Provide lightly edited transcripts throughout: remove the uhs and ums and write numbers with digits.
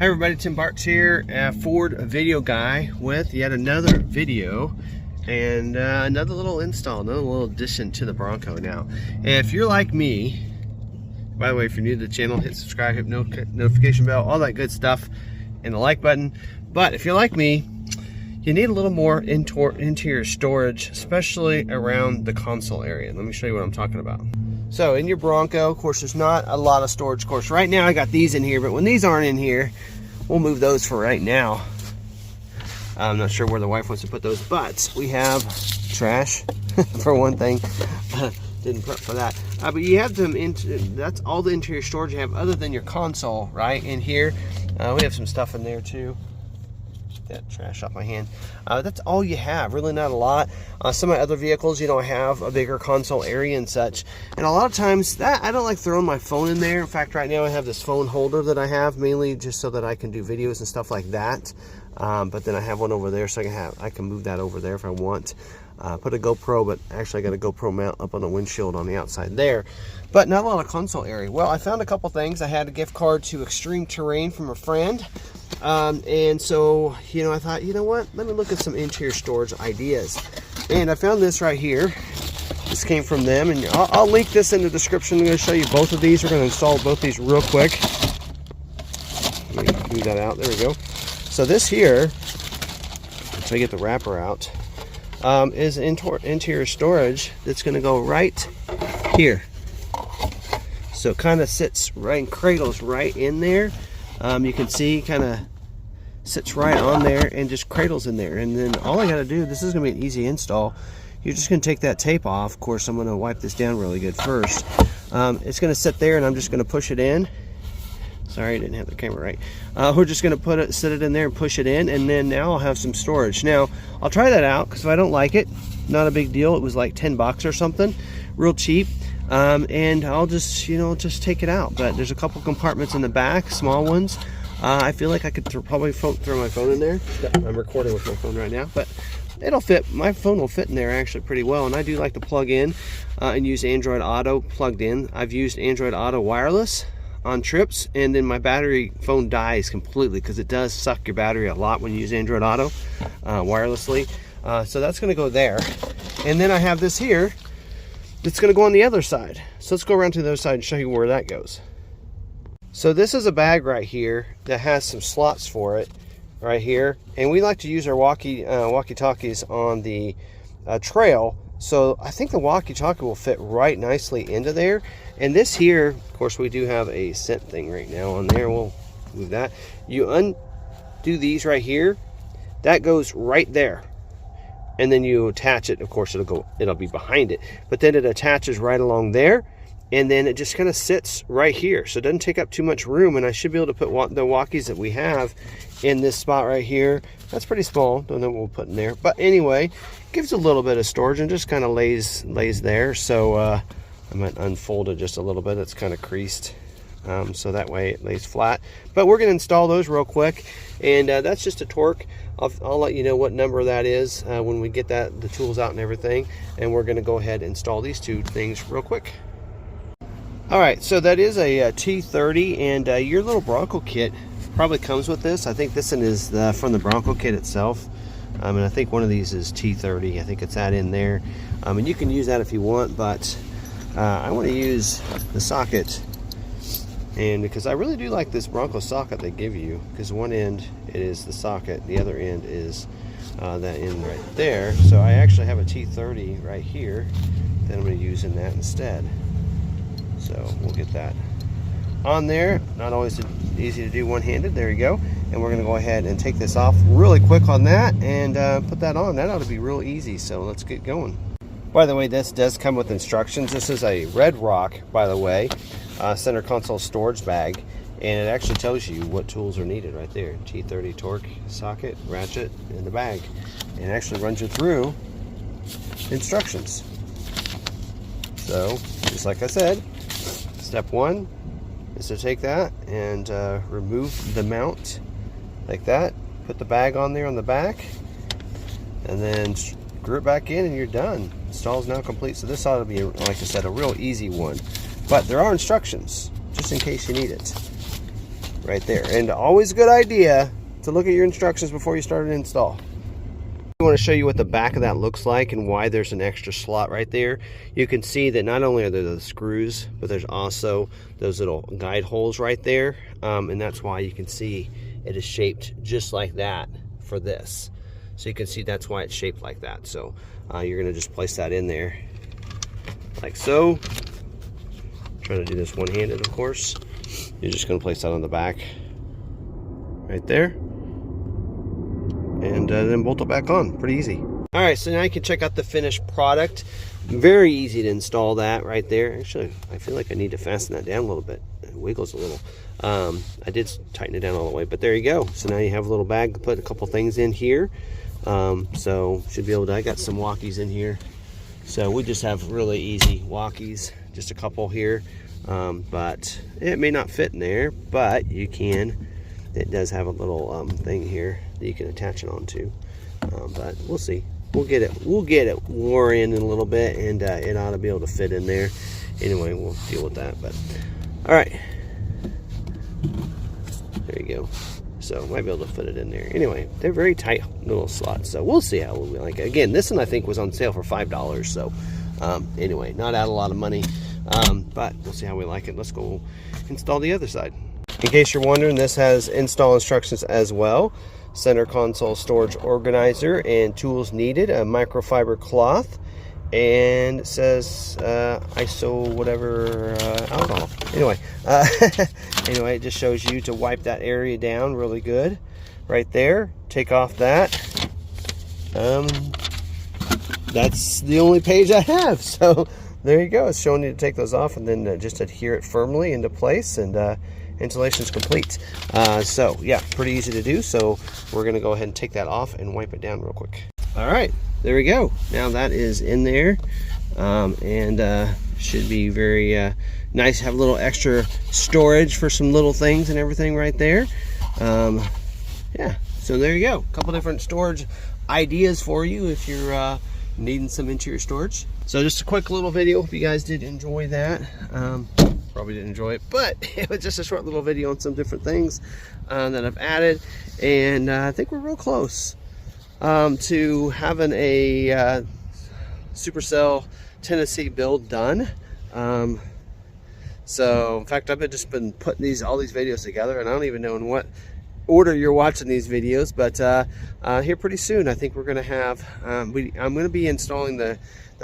Hi everybody, Tim Bartz here, Ford Video Guy with yet another video and another little install, another little addition to the Bronco. Now, if you're like me, by the way, if you're new to the channel, hit subscribe, hit notification bell, all that good stuff, and the like button. But if you're like me, you need a little more interior storage, especially around the console area. Let me show you what I'm talking about. So in your Bronco, of course, there's not a lot of storage. Of course, right now I got these in here, but when these aren't in here, we'll move those for right now. I'm not sure where the wife wants to put those, but we have trash for one thing. Didn't prep for that. But you have them into, that's all the interior storage you have other than your console, right? In here, we have some stuff in there too. That trash off my hand. That's all you have, really not a lot. Some of my other vehicles, you know, have a bigger console area and such, and a lot of times that I don't like throwing my phone in there. In fact, right now I have this phone holder that I have mainly just so that I can do videos and stuff like that. But then I have one over there, so I can move that over there if I want. Put a GoPro, but actually I got a GoPro mount up on the windshield on the outside there. But not a lot of console area. Well, I found a couple things. I had a gift card to Extreme Terrain from a friend. And so, you know, I thought, you know what, let me look at some interior storage ideas. And I found this right here. This came from them, and I'll link this in the description. I'm going to show you both of these. We're going to install both these real quick. Let me move that out. There we go. So this here, until I get the wrapper out, is interior storage that's going to go right here. So it kind of sits right and cradles right in there. You can see kind of sits right on there and just cradles in there. And then all I got to do, this is going to be an easy install. You're just going to take that tape off. Of course, I'm going to wipe this down really good first. It's going to sit there, and I'm just going to push it in. Sorry, I didn't have the camera right. We're just going to sit it in there and push it in, and then now I'll have some storage. Now, I'll try that out, because if I don't like it, not a big deal. It was like 10 bucks or something, real cheap. And I'll just, you know, just take it out. But there's a couple compartments in the back, small ones. I feel like I could probably throw my phone in there. I'm recording with my phone right now, but it'll fit. My phone will fit in there actually pretty well. And I do like to plug in and use Android Auto plugged in. I've used Android Auto wireless on trips, and then my phone dies completely because it does suck your battery a lot when you use Android Auto wirelessly. So that's going to go there. And then I have this here. It's going to go on the other side. So let's go around to the other side and show you where that goes. So this is a bag right here that has some slots for it right here. And we like to use our walkie-talkies on the trail. So I think the walkie-talkie will fit right nicely into there. And this here, of course, we do have a scent thing right now on there. We'll move that. You undo these right here. That goes right there. And then you attach it. Of course, it'll be behind it, but then it attaches right along there, and then it just kind of sits right here, so it doesn't take up too much room. And I should be able to put the walkies that we have in this spot right here. That's pretty small, don't know what we'll put in there, but anyway, gives a little bit of storage and just kind of lays there. So I might unfold it just a little bit. It's kind of creased, so that way it lays flat. But we're going to install those real quick, and that's just a torque. I'll let you know what number that is when we get the tools out and everything. And we're going to go ahead and install these two things real quick. All right, so that is a T30, and your little Bronco kit probably comes with this. I think this one is from the Bronco kit itself. And I think one of these is T30. I think it's that in there. And you can use that if you want, but I want to use the socket. And because I really do like this Bronco socket they give you, because one end it is the socket, the other end is that end right there. So I actually have a T30 right here that I'm going to use in that instead. So we'll get that on there. Not always easy to do one-handed. There you go. And we're going to go ahead and take this off really quick on that and put that on. That ought to be real easy. So let's get going. By the way, this does come with instructions. This is a Red Rock, by the way, center console storage bag, and it actually tells you what tools are needed right there. T30 torque socket, ratchet, in the bag, and it actually runs you through instructions. So just like I said, step one is to take that and remove the mount like that, put the bag on there on the back, and then screw it back in, and you're done. Install is now complete. So this ought to be, like I said, a real easy one. But there are instructions, just in case you need it. right there. And always a good idea to look at your instructions before you start an install. I want to show you what the back of that looks like and why there's an extra slot right there. You can see that not only are there the screws, but there's also those little guide holes right there. And that's why you can see it is shaped just like that for this. So you can see that's why it's shaped like that. So you're going to just place that in there like so. I'm trying to do this one-handed, of course. You're just going to place that on the back right there. And then bolt it back on. Pretty easy. All right, so now you can check out the finished product. Very easy to install that right there. Actually, I feel like I need to fasten that down a little bit. It wiggles a little. I did tighten it down all the way, but there you go. So now you have a little bag to put a couple things in here. So should be able to, I got some walkies in here. So we just have really easy walkies, just a couple here. But it may not fit in there, but you can. It does have a little thing here that you can attach it onto, but we'll see. We'll get it wore in a little bit, and it ought to be able to fit in there. Anyway, we'll deal with that. But all right, there you go. So might be able to fit it in there. Anyway, they're very tight little slots, so we'll see how we like it. Again, this one I think was on sale for $5. So anyway, not out a lot of money, but we'll see how we like it. Let's go install the other side. In case you're wondering, this has install instructions as well. Center console storage organizer and tools needed, a microfiber cloth, and it says ISO whatever alcohol. Anyway, anyway, it just shows you to wipe that area down really good right there. Take off that. That's the only page I have. So there you go. It's showing you to take those off and then just adhere it firmly into place, and installation is complete. So yeah, pretty easy to do. So we're gonna go ahead and take that off and wipe it down real quick. All right, there we go. Now that is in there, and should be very nice to have a little extra storage for some little things and everything right there. Yeah, so there you go. A couple different storage ideas for you if you're needing some interior storage. So just a quick little video. Hope you guys did enjoy that. Probably didn't enjoy it, but it was just a short little video on some different things that I've added, and I think we're real close to having a Supercell Tennessee build done. So in fact, I've just been putting all these videos together, and I don't even know in what order you're watching these videos, but here pretty soon I think we're gonna have I'm gonna be installing the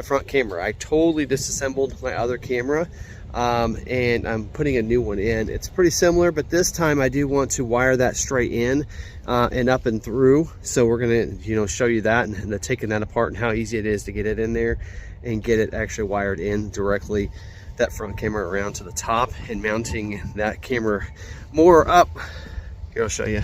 front camera. I totally disassembled my other camera, and I'm putting a new one in. It's pretty similar, but this time I do want to wire that straight in and up and through. So we're gonna show you that, and taking that apart and how easy it is to get it in there and get it actually wired in directly, that front camera around to the top, and mounting that camera more up. Here, I'll show you.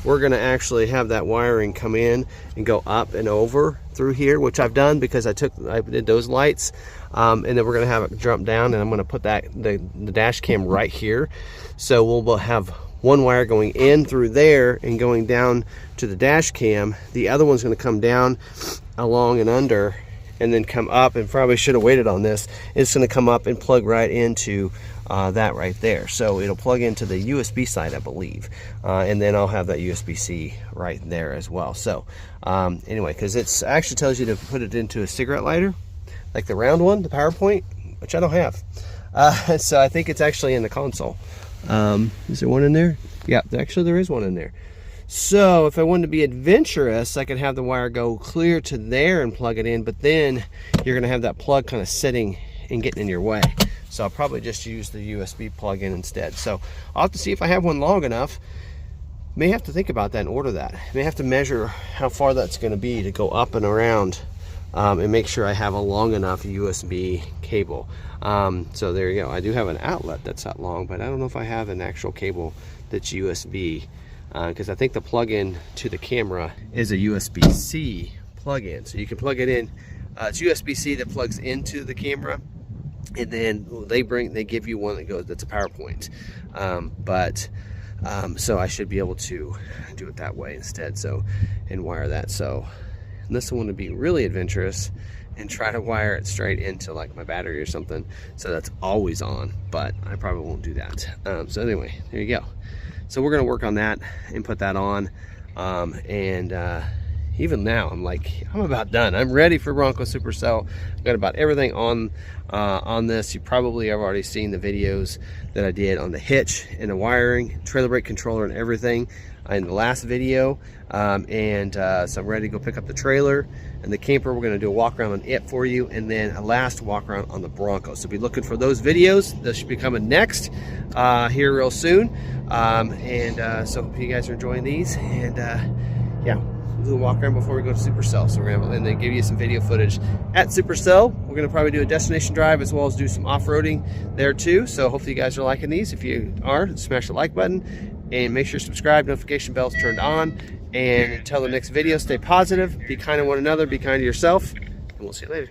We're gonna actually have that wiring come in and go up and over through here, which I've done because I did those lights, and then we're gonna have it jump down, and I'm gonna put the dash cam right here. So we'll have one wire going in through there and going down to the dash cam. The other one's gonna come down along and under, and then come up, and probably should have waited on this. It's gonna come up and plug right into that right there. So it'll plug into the USB side, I believe, and then I'll have that USB-C right there as well. So anyway, because it actually tells you to put it into a cigarette lighter, like the round one, the PowerPoint, which I don't have. So I think it's actually in the console. Is there one in there? Yeah, actually there is one in there. So if I wanted to be adventurous, I could have the wire go clear to there and plug it in, but then you're gonna have that plug kind of sitting and getting in your way. So I'll probably just use the USB plug-in instead. So I'll have to see if I have one long enough. May have to think about that and order that. May have to measure how far that's going to be to go up and around, and make sure I have a long enough USB cable. So there you go. I do have an outlet that's not long, but I don't know if I have an actual cable that's USB, because I think the plug-in to the camera is a USB-C plug-in. So you can plug it in. It's USB-C that plugs into the camera, and then they give you one that's a PowerPoint, so I should be able to do it that way instead, so, and wire that. So unless I want to be really adventurous and try to wire it straight into like my battery or something, so that's always on, but I probably won't do that. So anyway, there you go. So we're gonna work on that and put that on, even now I'm about done. I'm ready for Bronco Supercell. I've got about everything on this. You probably have already seen the videos that I did on the hitch and the wiring, trailer brake controller and everything in the last video. So I'm ready to go pick up the trailer and the camper. We're going to do a walk around on it for you, and then a last walk around on the Bronco. So be looking for those videos. Those should be coming next here real soon. So hope you guys are enjoying these, and yeah, we'll do a walk around before we go to Supercell. So we're gonna, and then give you some video footage at Supercell. We're gonna probably do a destination drive as well as do some off-roading there too. So hopefully you guys are liking these. If you are, smash the like button and make sure to subscribe, notification bells turned on. And until the next video, stay positive, be kind to one another, be kind to yourself, and we'll see you later.